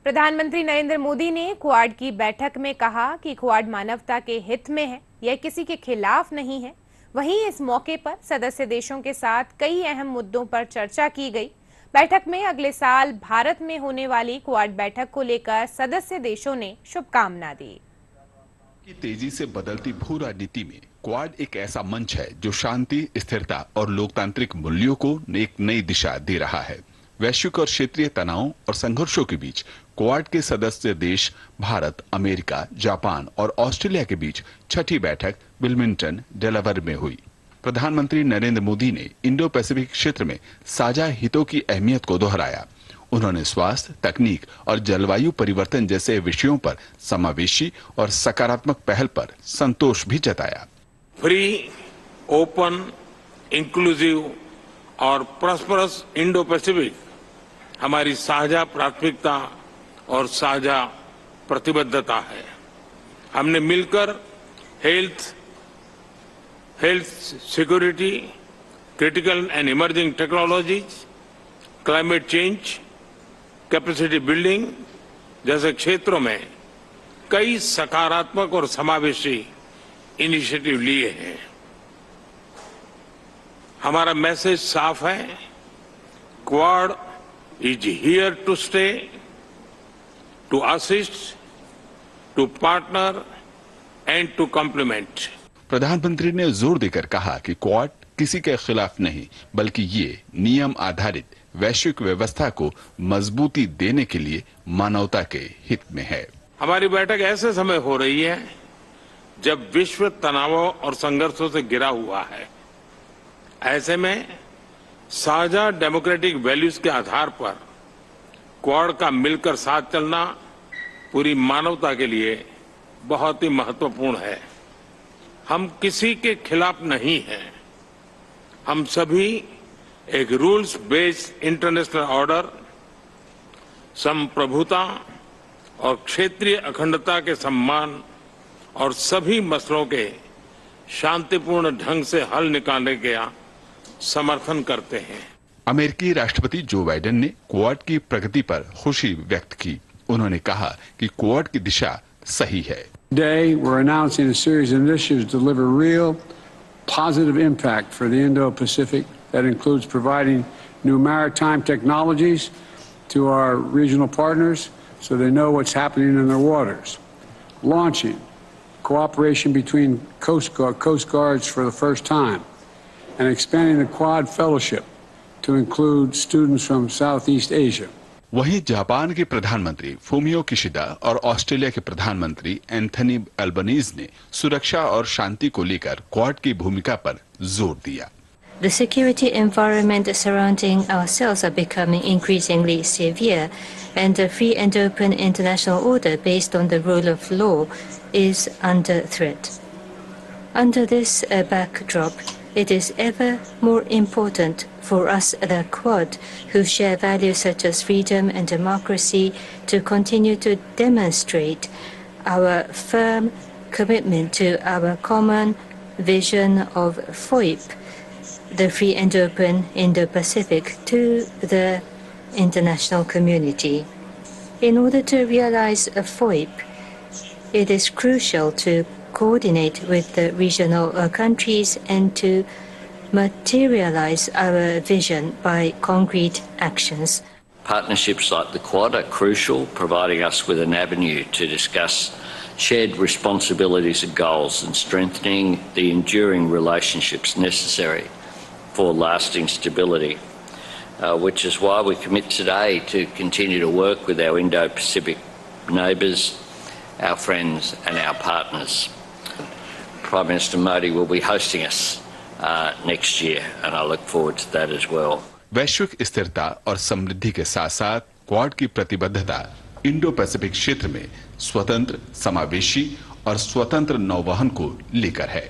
प्रधानमंत्री नरेंद्र मोदी ने क्वाड की बैठक में कहा कि क्वाड मानवता के हित में है, यह किसी के खिलाफ नहीं है। वहीं इस मौके पर सदस्य देशों के साथ कई अहम मुद्दों पर चर्चा की गई। बैठक में अगले साल भारत में होने वाली क्वाड बैठक को लेकर सदस्य देशों ने शुभकामना दी। की तेजी से बदलती भू राजनीति में क्वाड एक ऐसा मंच है जो शांति, स्थिरता और लोकतांत्रिक मूल्यों को एक नई दिशा दे रहा है। वैश्विक और क्षेत्रीय तनावों और संघर्षों के बीच क्वाड के सदस्य देश भारत, अमेरिका, जापान और ऑस्ट्रेलिया के बीच छठी बैठक विल्मिंगटन, डेलावेयर में हुई। प्रधानमंत्री नरेंद्र मोदी ने इंडो पैसिफिक क्षेत्र में साझा हितों की अहमियत को दोहराया। उन्होंने स्वास्थ्य, तकनीक और जलवायु परिवर्तन जैसे विषयों पर समावेशी और सकारात्मक पहल पर संतोष भी जताया। फ्री, ओपन, इंक्लूसिव और प्रॉस्परस इंडो पैसिफिक हमारी साझा प्राथमिकता और साझा प्रतिबद्धता है। हमने मिलकर health security, critical and emerging technologies, climate change, capacity building जैसे क्षेत्रों में कई सकारात्मक और समावेशी इनिशिएटिव लिए हैं। हमारा मैसेज साफ है, quad is here to stay, to assist, to partner and to complement. प्रधानमंत्री ने जोर देकर कहा कि क्वाड किसी के खिलाफ नहीं, बल्कि ये नियम आधारित वैश्विक व्यवस्था को मजबूती देने के लिए मानवता के हित में है। हमारी बैठक ऐसे समय हो रही है जब विश्व तनावों और संघर्षों से घिरा हुआ है। ऐसे में साझा डेमोक्रेटिक वैल्यूज के आधार पर क्वाड का मिलकर साथ चलना पूरी मानवता के लिए बहुत ही महत्वपूर्ण है। हम किसी के खिलाफ नहीं हैं। हम सभी एक रूल्स बेस्ड इंटरनेशनल ऑर्डर, संप्रभुता और क्षेत्रीय अखंडता के सम्मान और सभी मसलों के शांतिपूर्ण ढंग से हल निकालने का समर्थन करते हैं। अमेरिकी राष्ट्रपति जो बाइडेन ने क्वाड की प्रगति पर खुशी व्यक्त की। उन्होंने कहा कि क्वाड की दिशा सही है। Today we're announcing a series of initiatives to deliver real positive impact for the Indo-Pacific that includes providing new maritime technologies to our regional partners so they know what's happening in their waters. Launching cooperation between coast guards for the first time and expanding the Quad Fellowship to include students from Southeast Asia. वहीं Japan के प्रधानमंत्री Fumio Kishida और Australia के प्रधानमंत्री Anthony Albanese ने सुरक्षा और शांति को लेकर क्वाड की भूमिका पर जोर दिया। The security environment surrounding ourselves are becoming increasingly severe, and the free and open international order based on the rule of law is under threat. Under this backdrop, it is ever more important for us, the Quad, who share values such as freedom and democracy, to continue to demonstrate our firm commitment to our common vision of FOIP, the free and open Indo-Pacific, to the international community. In order to realize a FOIP, it is crucial to coordinate with the regional countries and to materialize our vision by concrete actions. Partnerships like the Quad are crucial, providing us with an avenue to discuss shared responsibilities and goals and strengthening the enduring relationships necessary for lasting stability, which is why we commit today to continue to work with our Indo-Pacific neighbours, our friends and our partners. Prime Minister Modi will be hosting us next year, and I look forward to that as well. वैश्विक स्थिरता और समृद्धि के साथ साथ quad की प्रतिबद्धता Indo Pacific क्षेत्र में स्वतंत्र, समावेशी और स्वतंत्र नौवहन को लेकर है।